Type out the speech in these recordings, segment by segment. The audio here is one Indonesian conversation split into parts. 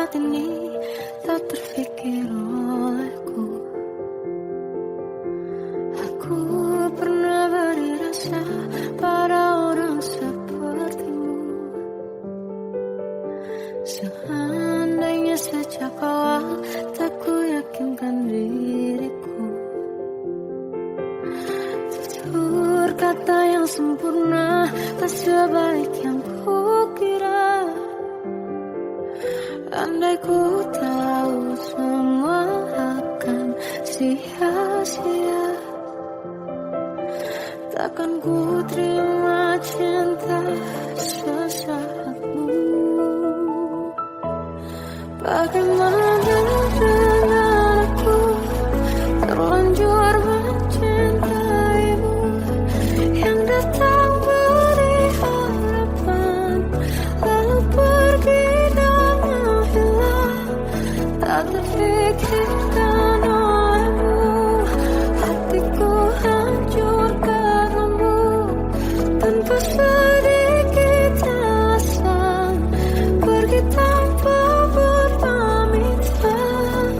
saat ini tak terfikir olehku. Aku pernah beri rasa pada orang sepertimu. Seandainya sejak awal tak ku yakinkan diriku. Tutur kata yang sempurna tak sebaik yang kukira. Andai ku tahu semua akan sia-sia, takkan ku terima cinta sesaatmu. Bagaimana dengan aku terlanjur mencintaimu, yang datang beri harapan lalu pergi dan menghilang, tak terfikirkan olehmu. Hatiku hancur karenamu tanpa sedikit alasan, pergi tanpa berpamitan.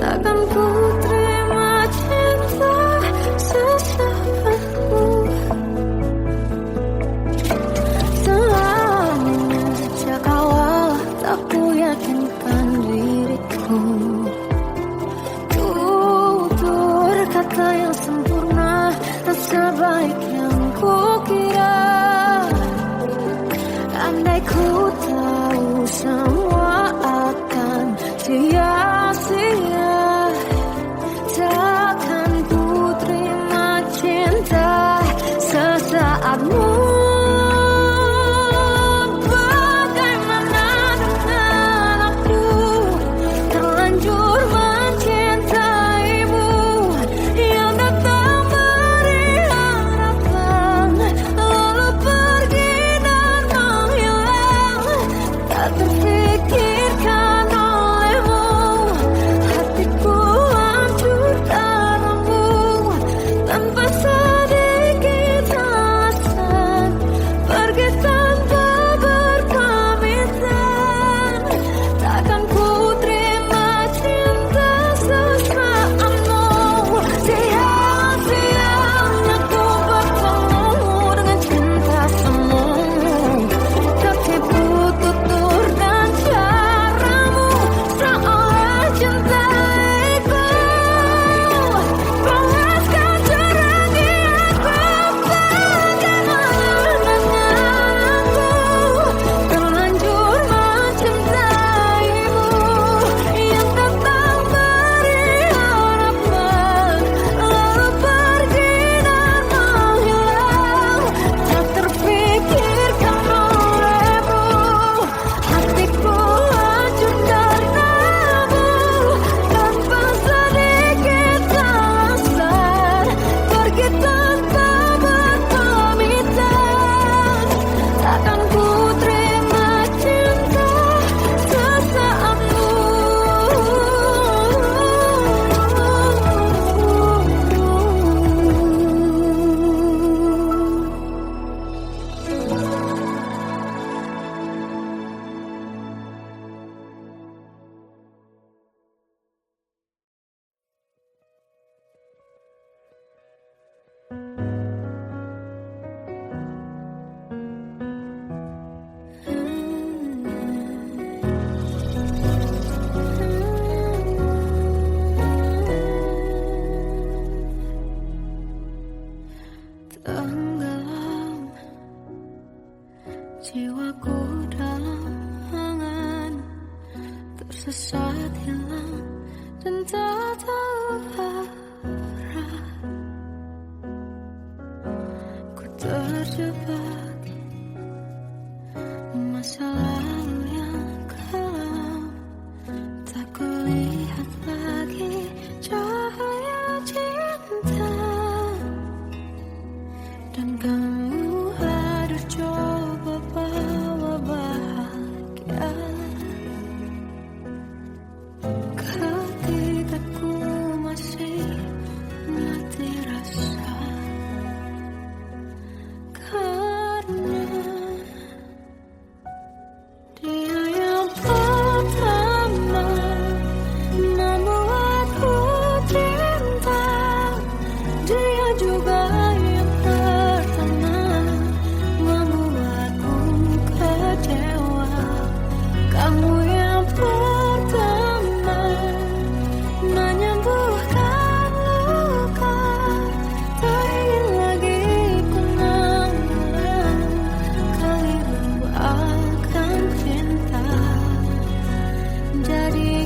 Takkan ku terima cinta sesaatmu. Selamanya sejak awal tak ku yakinkan diriku. Tutur kata yang sempurna tak sebaik yang kukira. Andai ku tahu semua akan sia-sia, takkan ku terima cinta sesaatmu. Bagaimana dengan aku terlanjur mencintaimu, yang datang beri harapan lalu pergi dan menghilang, tak terfikirkan olehmu. Hatiku hancur karenamu tanpa sedikit alasan, pergi tanpa berpamitan. Takkan ku terima cinta sesaatmu. Sia-sianya ku bertemu dengan cinta semu, tertipu tutur dan caramu, seolah cintaiku panaskan cerah di aku. Bagaimana dengan aku terlanjur mencintaimu, yang datang beri harapan lalu pergi dan menghilang, tak terfikirkan olehmu. Hatiku hancur karenamu tanpa sedikit alasan, pergi tanpa berpamitan. Takkan ku terima cinta sesaatmu. Tenggelam jiwaku dalam angan, tersesat hilang dan tak tahu arah. Ku terjebak masa lalu yang kelam, tak kulihat lagi cahaya cinta. Dan kamu harus coba bawa bahagia ketika ku masih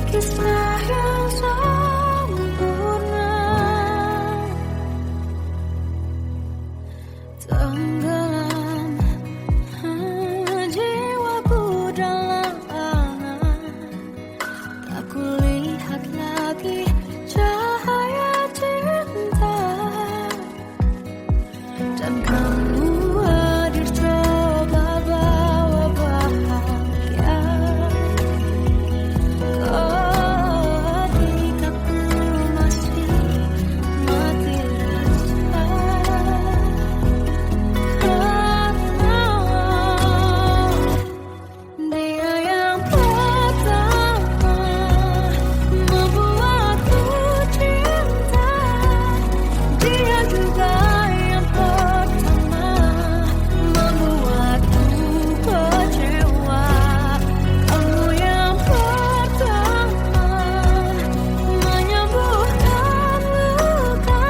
kisah yang sempurna, tenggelam jiwaku dalam angan, tak kulihat lagi cahaya cinta, dan kamu hadir coba bawa bahagia. Ketika ku masih mati rasa, dia yang pertama membuatku cinta, dia juga yang pertama membuatku kecewa. Kamu yang pertama menyembuhkan luka,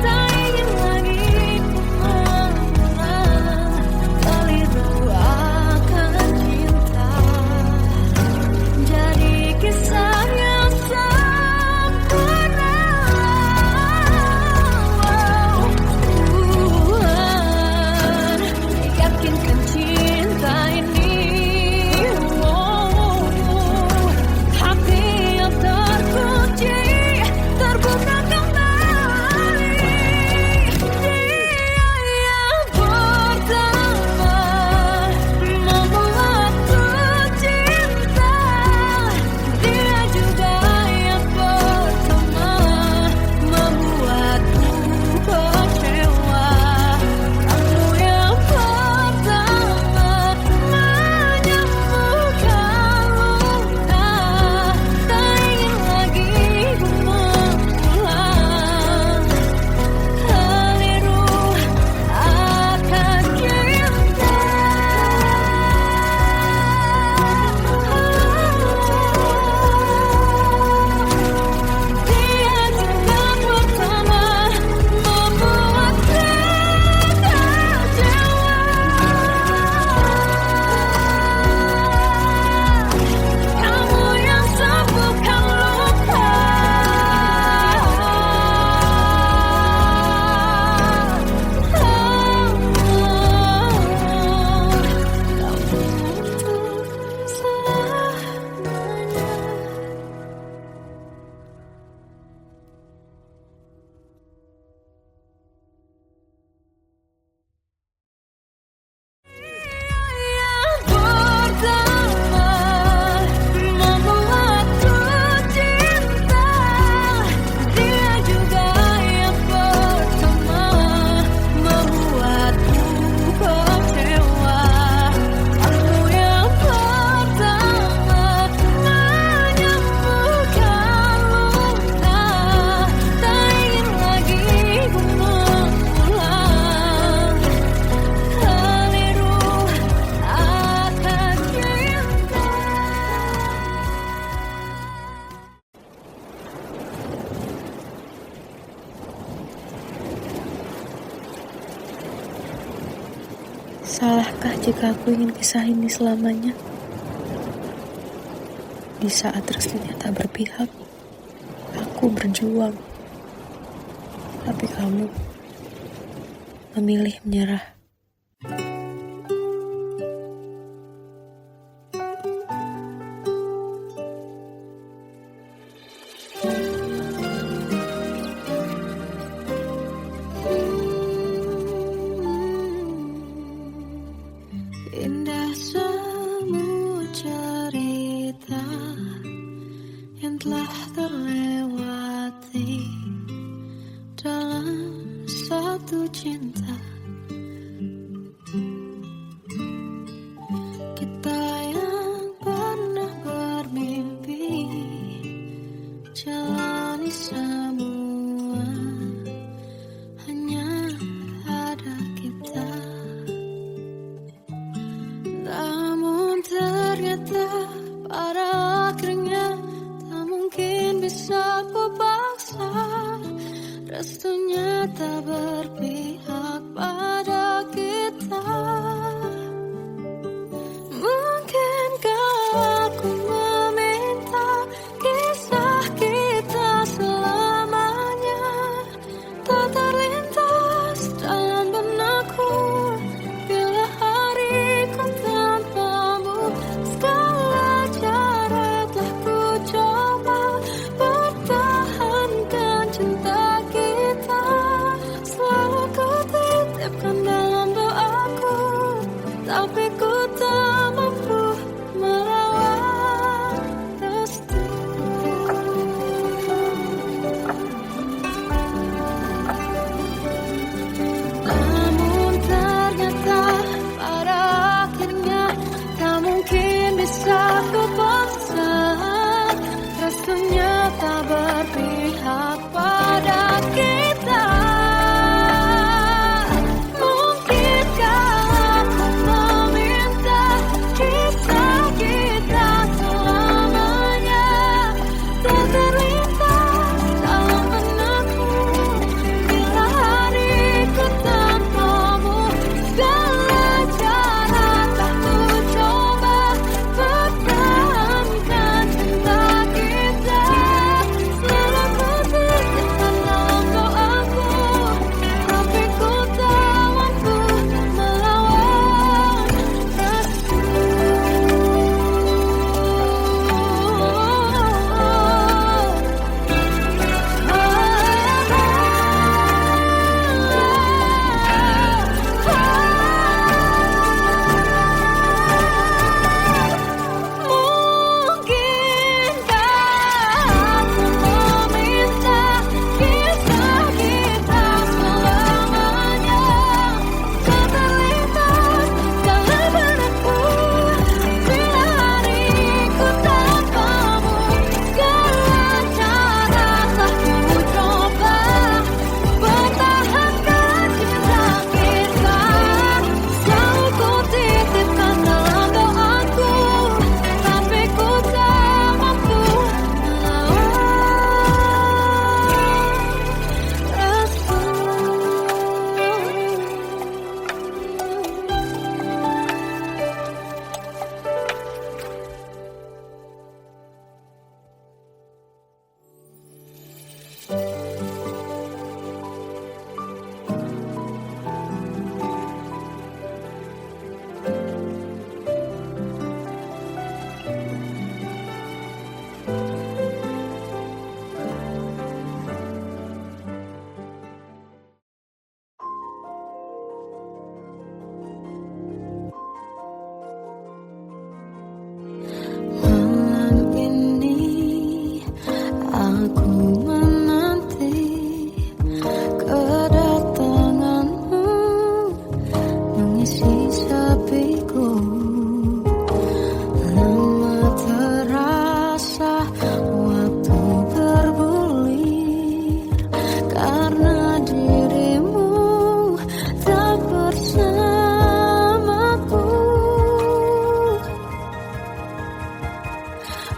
tak ingin lagi ku mengulang keliru akan cinta. Jadi kisah yang sempurna, Tuhan yakinkan cinta ini, hati yang terkunci terbuka kembali. Dia yang pertama membuatku cinta, dia juga yang pertama membuatku kecewa. Kamu yang pertama menyembuhkan luka, tak ingin lagi ku mengulang keliru akan cinta. Dia juga pertama membuat kita kecewa. Kamu yang sembuhkan luka, kamu untuk selamanya. Yang pertama membuatku cinta, dia juga yang pertama membuatku kecewa. Kamu yang pertama menyembuhkan luka, tak ingin lagi ku mengulang keliru akan cinta. Salahkah jika aku ingin kisah ini selamanya? Di saat restunya tak berpihak, aku berjuang. Tapi kamu memilih menyerah. Indah semua cerita yang telah terlewati dalam satu cinta. Kita yang pernah bermimpi jalani semua, hanya ada kita. Namun ternyata pada akhirnya tak mungkin bisa ku paksa, restunya tak berpihak pada kita. Mungkinkah aku meminta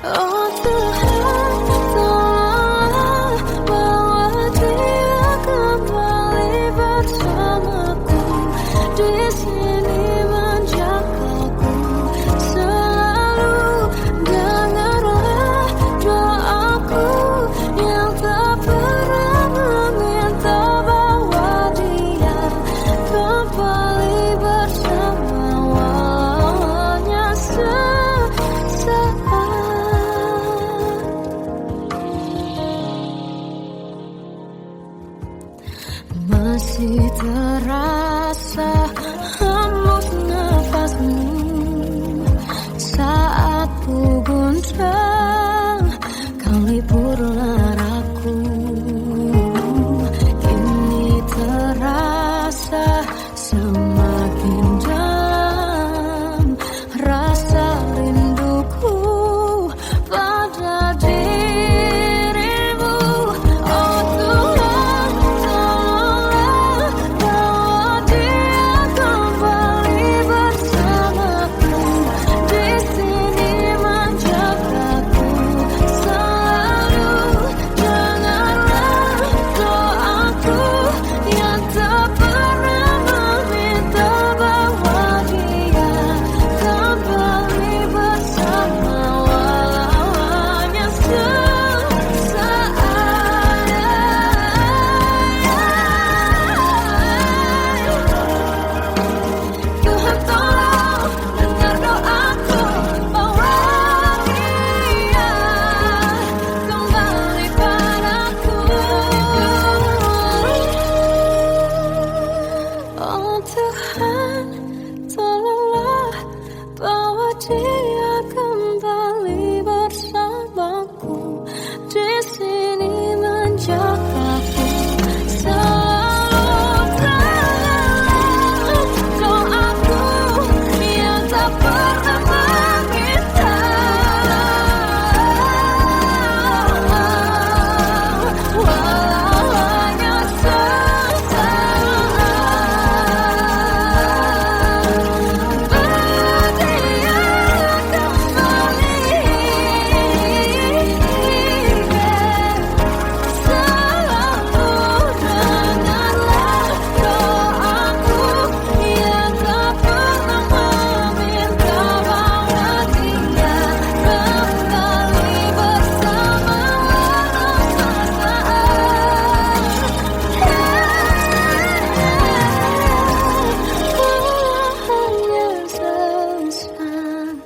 Oh Tuhan, tolonglah bawa dia kembali bersamaku di sini menjagaku selalu. Dengarlah doaku yang tak pernah meminta bawa dia kembali bersama walaunya sesaat. Masih terasa hembus nafasmu saat ku guncang kau liburlah aku. Kini terasa semakin dalam rasa rinduku pada dirimu. Oh Tuhan, tolonglah bawa dia kembali bersamaku di sini menjagaku selalu. Dengarlah doaku yang tak pernah meminta bawa dia kembali bersama walaunya sesaat. Tuhan tolong dengar doaku, bawa dia kembali padaku. Oh Tuhan, tolonglah bawa dia kembali bersamaku di sini menjagaku selalu. Doaku yang tak pernah meminta walaunya sesaat. Berdia kembali selalu. Dengarlah doaku yang tak pernah meminta bawa dia kembali bersama walau sesaat.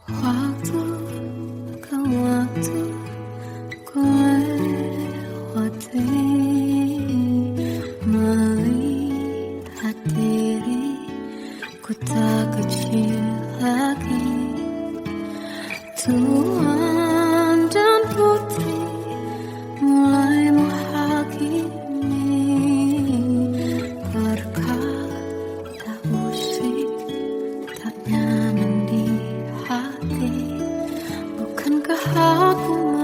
Waktu ke waktu ku lewati melihat diri ku tak kecil lagi. Tuan dan putri mulai menghakimi berkata musik tak nyaman di hati. Bukankah aku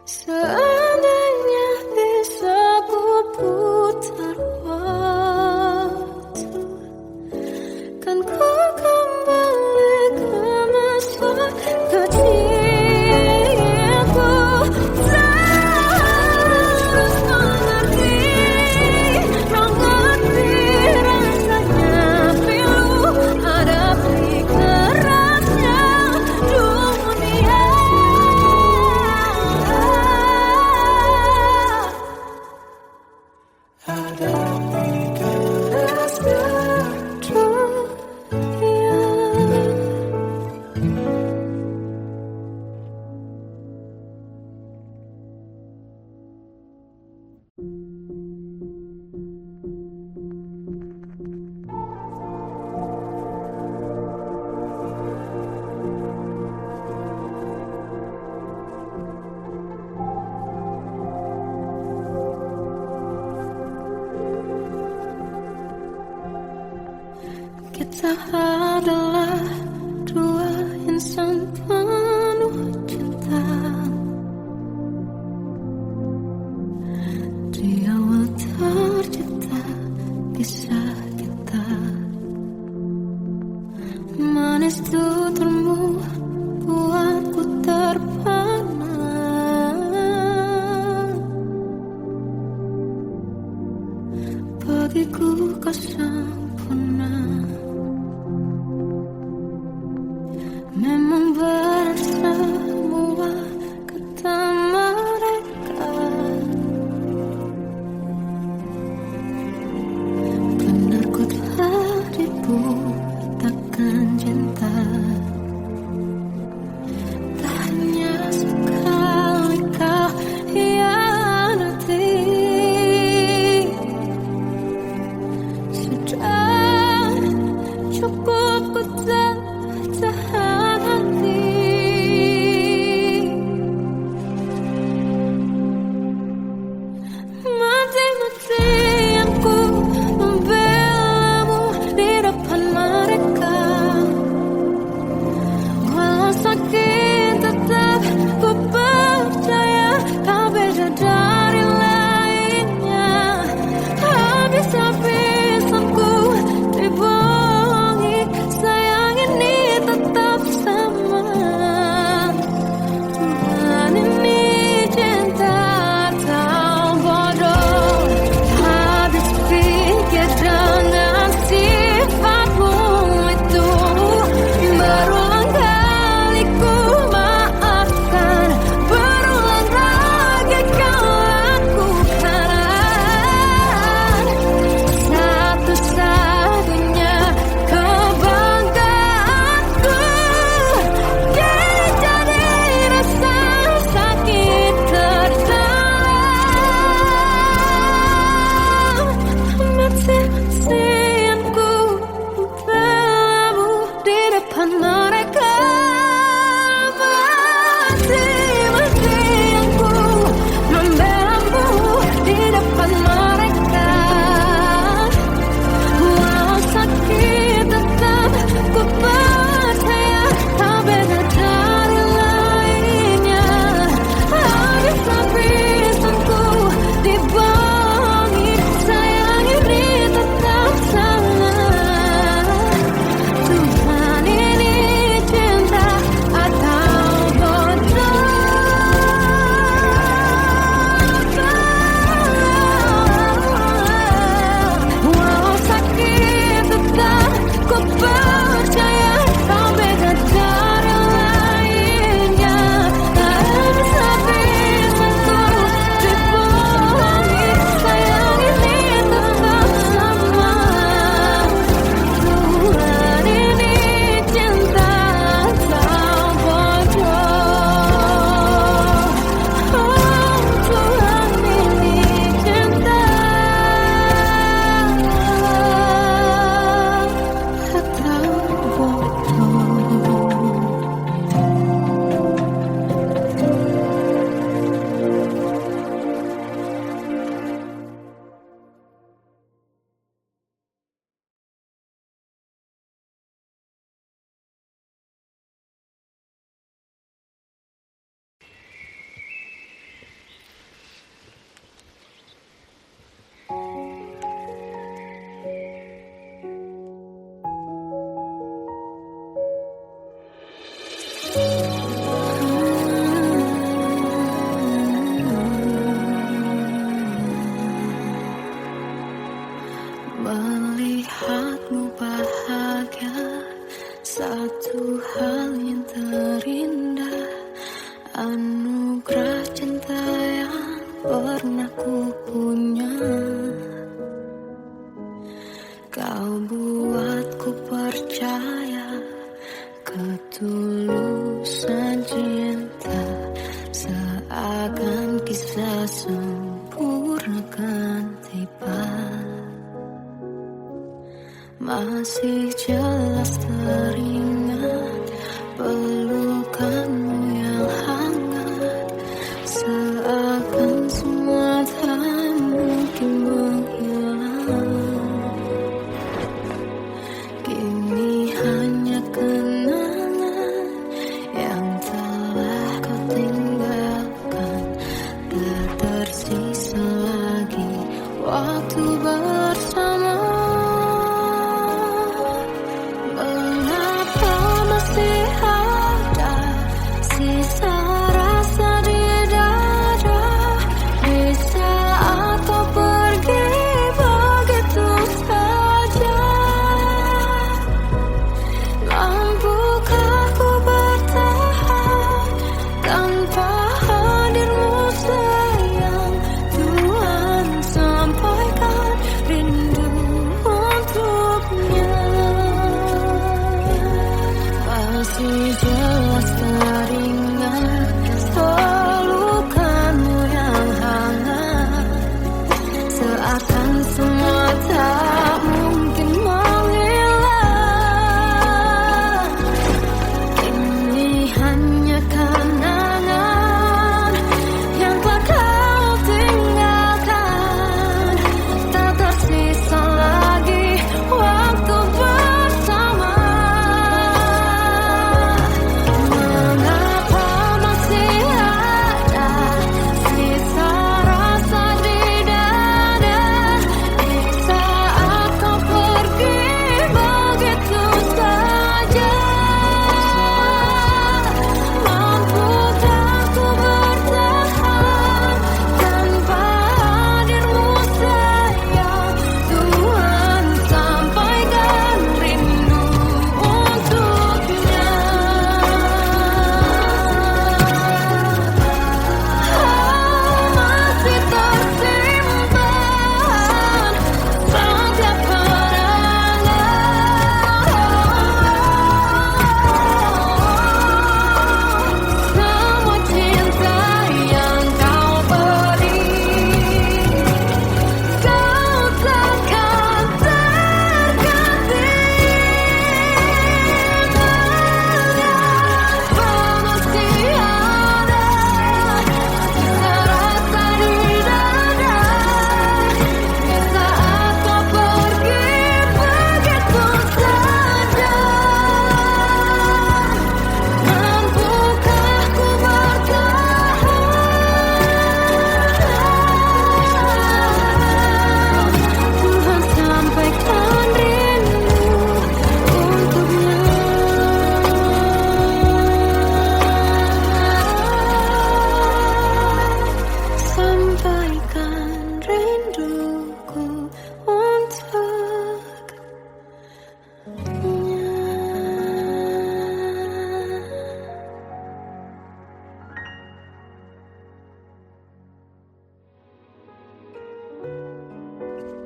Seandainya bisa ku putar waktu, kan ku kembali ke masa kecilku. Terus mengerti rasanya pilu, hadapi kerasnya dunia. Hadapi kerasnya dunia. Kita adalah dua insan penuh cinta. Di awal tercipta kisah kita, manis tuturmu buatku terpana. Bagiku kau sempurna. Memang anugerah cinta yang pernah ku punya. Kau buatku percaya ketulusan cinta, seakan kisah sempurna kan tiba. Masih jelas teringat pelukanmu yang hangat, seakan semua tak mungkin menghilang. Kini hanya kenangan yang telah kau tinggalkan, tak tersisa lagi waktu bersama. Mengapa masih ada sisa rasa di dada, di saat kau pergi begitu saja? Mampukah ku bertahan tanpa hadirmu sayang? Tuhan, sampaikan rindu untuknya. Masih jelas teringat pelukanmu yang hangat, seakan semua tak mungkin menghilang. Ini hanya kenangan yang telah kau tinggalkan, tak tersisa lagi waktu bersama. Mengapa masih ada sisa rasa di dada, di saat kau pergi begitu saja? Mampukah ku bertahan tanpa hadirmu sayang? Tuhan, sampaikan rindu untuknya. Masih tersimpan setiap kenangan, semua cinta yang kau beri. Kau takkan terganti. Mengapa masih ada sisa rasa di dada, di saat kau pergi begitu saja? Mampukah ku bertahan? Tuhan, sampaikan rindu untuknya. Sampaikan rinduku untuknya.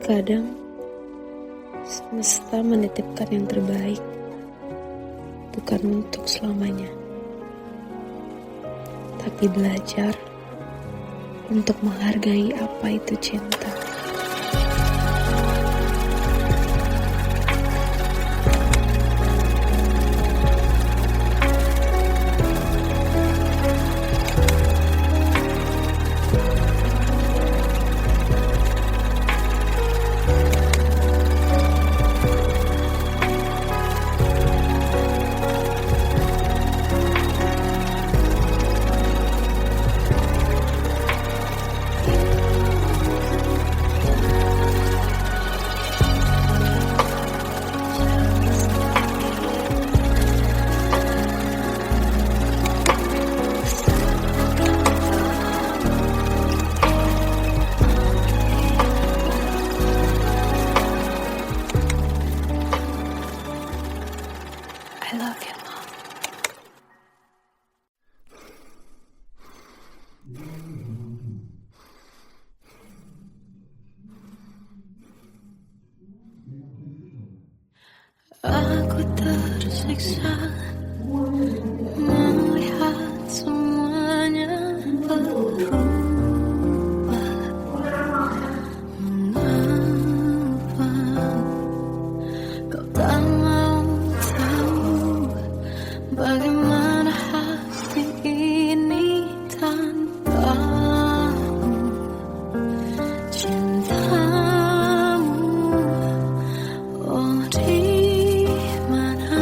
Kadang semesta menitipkan yang terbaik, bukan untuk selamanya, tapi belajar untuk menghargai apa itu cinta. Aku tersiksa melihat semuanya berubah. Mengapa kau tak mau tahu bagaimana hati ini tanpamu? Cintamu, oh di mana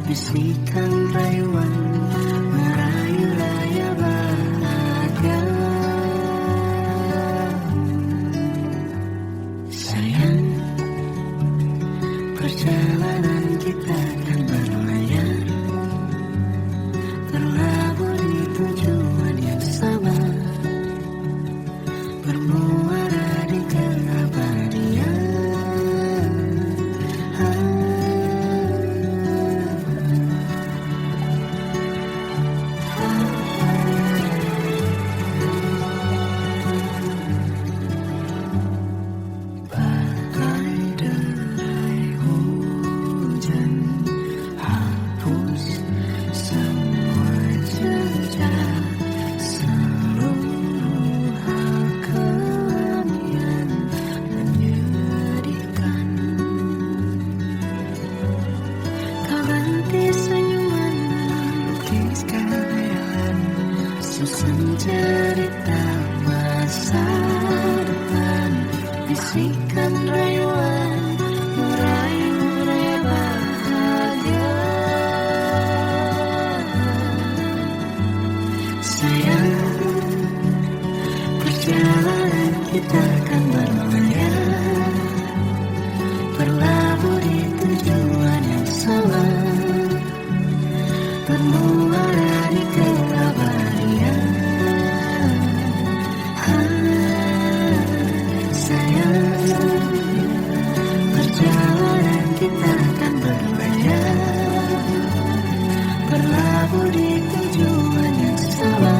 bisikan rayuan merayu raya bahagia. Sayang, perjalanan kita kan berlayar, berlabuh di tujuan yang sama, bermuara di keabadian. Susun cerita masa depan, bisikan rayuan merayu raya bahagia. Sayang, perjalanan kita akan berlayar, berlabuh di tujuan yang sama, bermuara di keabadian. Perjalanan kita akan berlayar, berlabuh di tujuan yang sama.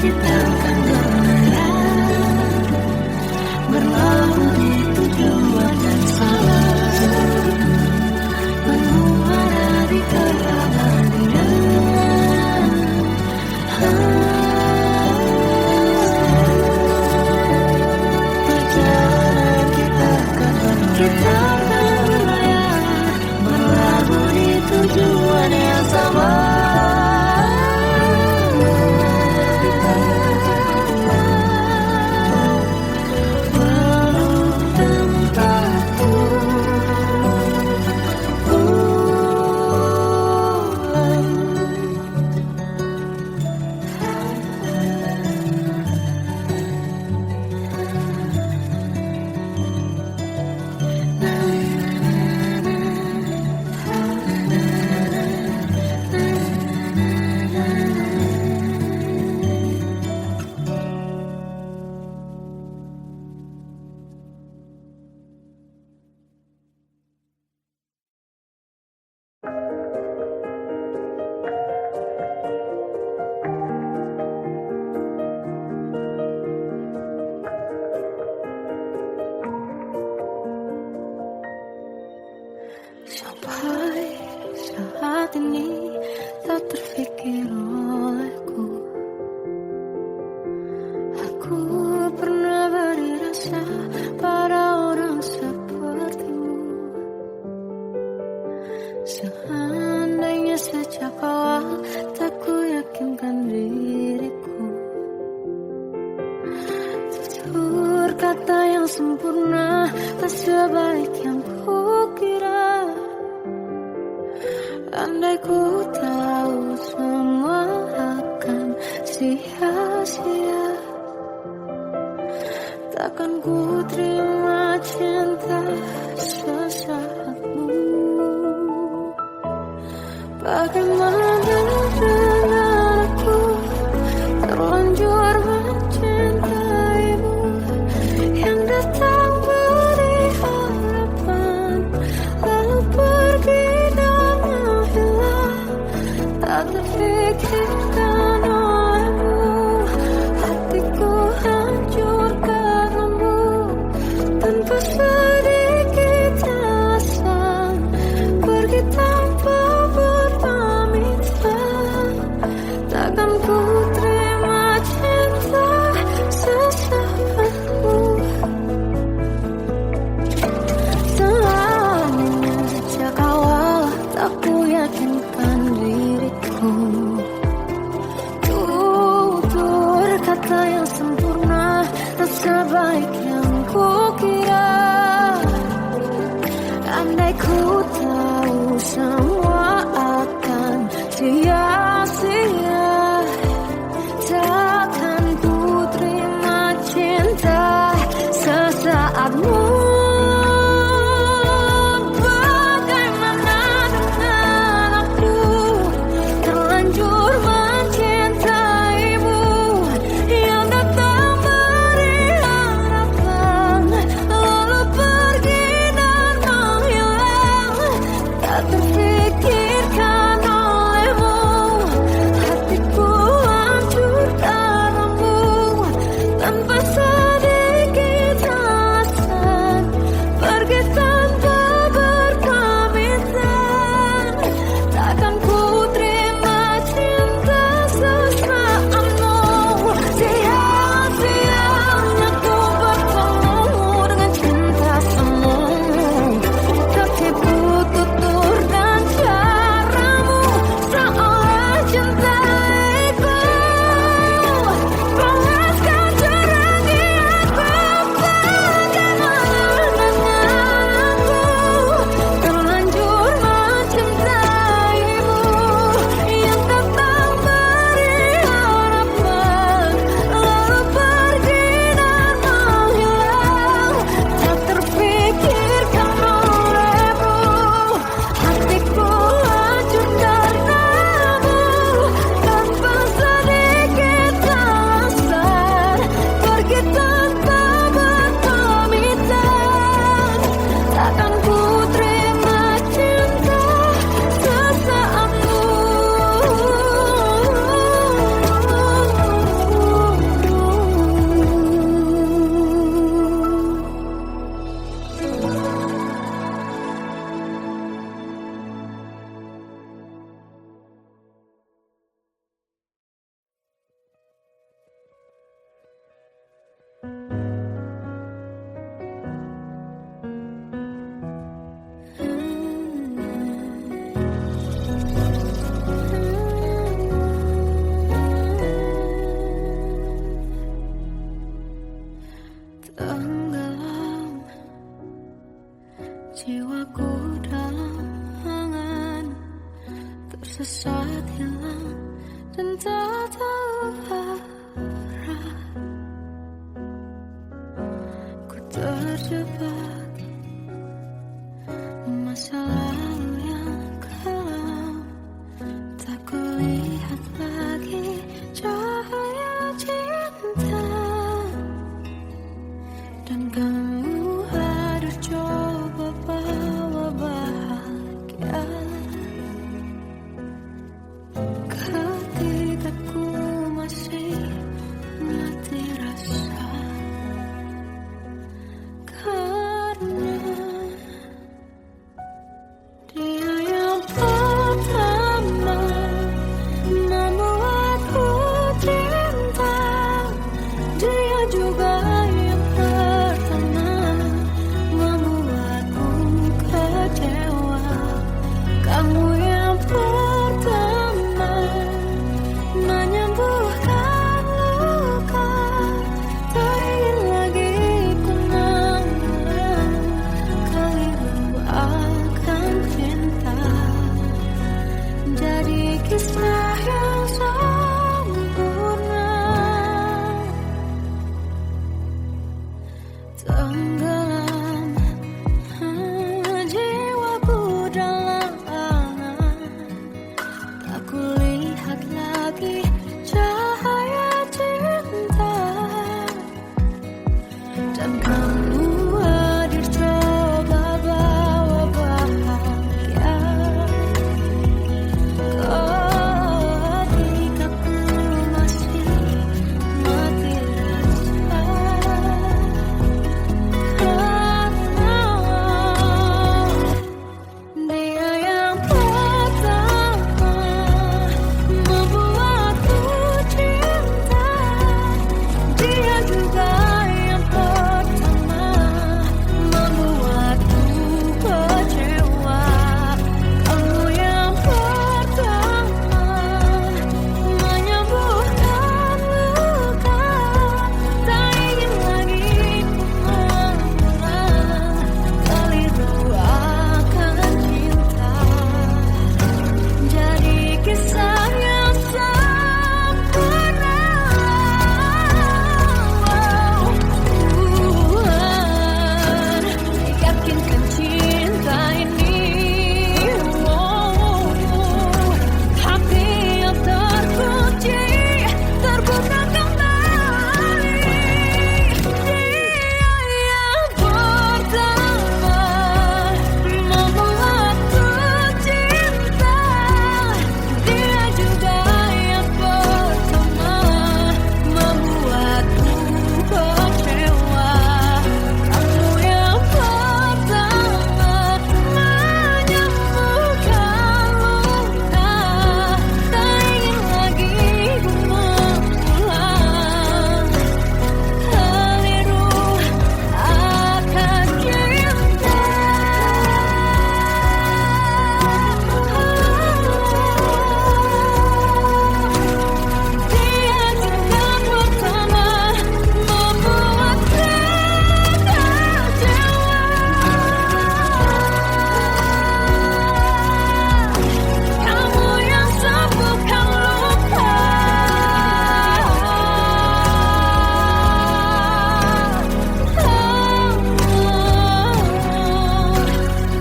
Kita akan berlayar, berlabuh di tujuan yang sama, bermuara di keabadian. Perjalanan kita akan berlayar, berlabuh di tujuan yang sama. Sampai saat ini tak terfikir olehku, aku pernah beri rasa pada orang sepertimu. Seandainya sejak awal tak ku yakinkan diriku, tutur kata yang sempurna tak sebaik yang kukira. Andai ku tahu semua akan sia-sia, takkan ku terima cinta sesaatmu. Bagaimana dengan aku terlanjur mencintaimu yang datang beri harapan lalu pergi dan menghilang, tak terfikirkan olehmu. Hatiku hancur karenamu tanpa sedikit alasan, pergi tanpa berpamitan. Takkan ku terima cinta sesaatmu. Selama sejak awal tak ku yakinkan diriku, tutur kata yang sempurna tak sebaik yang ku kira. Andai ku tahu semua akan sia-sia, takkan ku terima cinta sesaatmu. Bagaimana dengan aku terlanjur mencintaimu yang datang beri harapan lalu pergi dan menghilang, tak terfikirkan olehmu. Hatiku hancur karenamu tanpa sedikit alasan, pergi tanpa berpamitan. Takkan ku terima cinta sesaatmu. Sia-sia aku bertemu dengan cinta semu, tertipu tutur dan caramu seolah cintaiku panaskan terangi aku. Bagaimana dengan aku terlanjur mencintaimu yang datang beri harapan lalu pergi dan menghilang, tak terfikirkan olehmu. Hatiku hancur karenamu tanpa sedikit alasan, pergi tanpa berpamitan. Takkan ku terima cinta sesaatmu. Tenggelam jiwaku dalam angan, tersesat hilang dan tak tahu arah. Ku terjebak masa lalu yang kelam, tak kulihat lagi cahaya cinta. Dan kamu harus coba bawa bahagia ketika ku masih mati rasa. Karena dia yang pertama membuatku cinta, dia juga yang pertama membuatku kecewa. Kamu yang pertama menyembuhkan luka, tak ingin lagi kenangan keliru akan cinta. Jadi kisah yang sempurna. Tenggelam jiwaku dalam angan, kulihat lagi cahaya cinta, dan kamu hadir coba bawa bahagia. Ketika ku masih mati rasa, karena dia yang pertama membuatku cinta, dia juga yang pertama membuatku kecewa. Kamu yang pertama menyembuhkan luka, tak ingin lagi ku mengulang keliru akan cinta. Jadi kisah yang sempurna. Tuhan yakinkan cinta ini, hati yang terkunci terbuka kembali. Dia yang pertama membuatku cinta, dia juga yang pertama membuatku kecewa. Kamu yang pertama menyembuhkan luka, tak ingin lagi ku mengulang keliru akan cinta. Dia juga pertama membuatku kecewa. Kamu yang sembuhkan luka,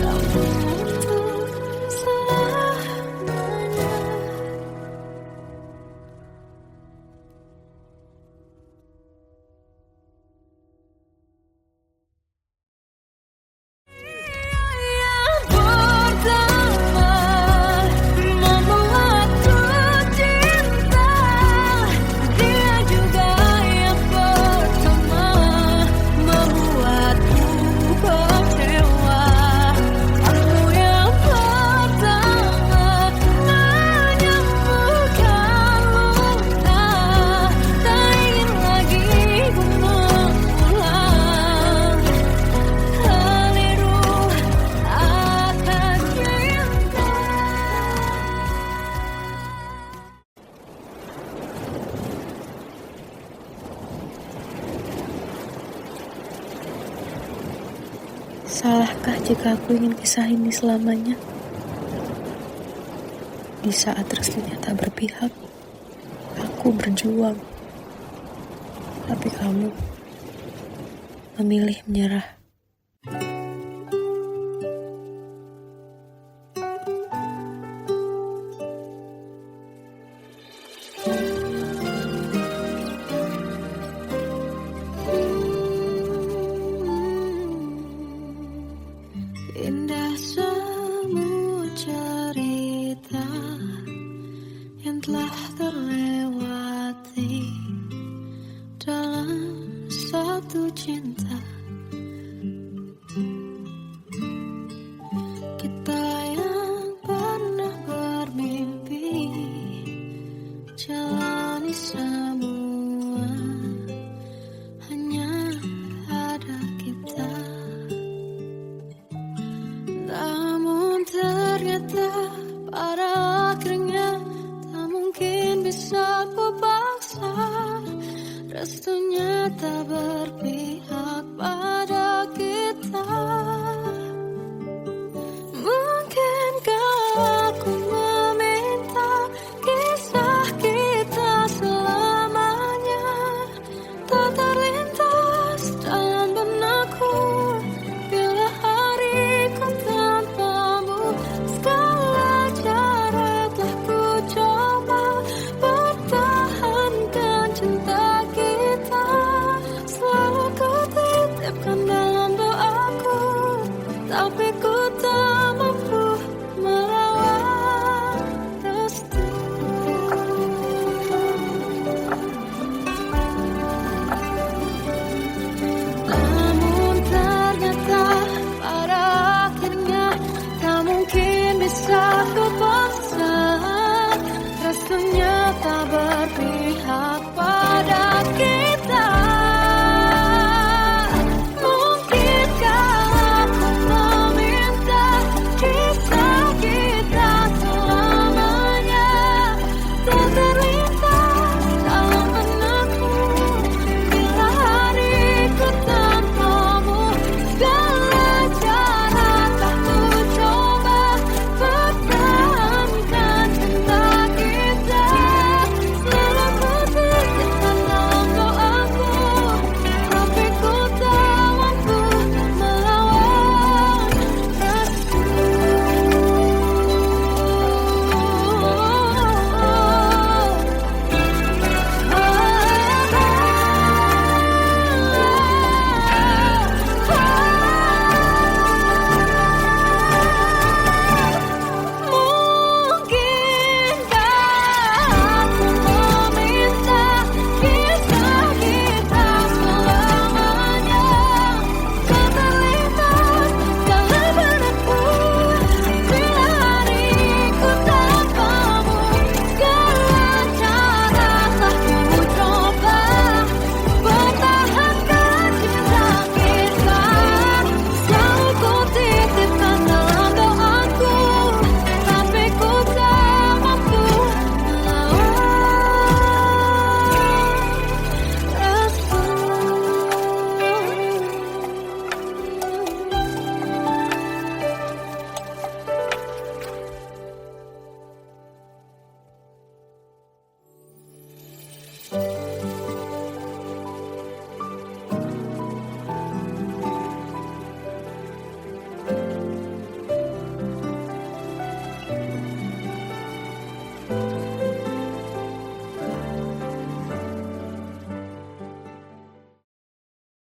kamu untuk selamanya. Yang pertama membuatku cinta, dia juga yang pertama membuatku kecewa. Kamu yang pertama menyembuhkan luka, tak ingin lagi ku mengulang keliru akan cinta. Salahkah jika aku ingin kisah ini selamanya? Di saat restunya tak berpihak, aku berjuang. Tapi kamu memilih menyerah. Indah semua cerita yang telah terlewati dalam satu cinta. Kita yang pernah bermimpi jalani semua, hanya ada kita. Namun ternyata pada akhirnya tak mungkin bisa ku paksa, restunya tak berpihak.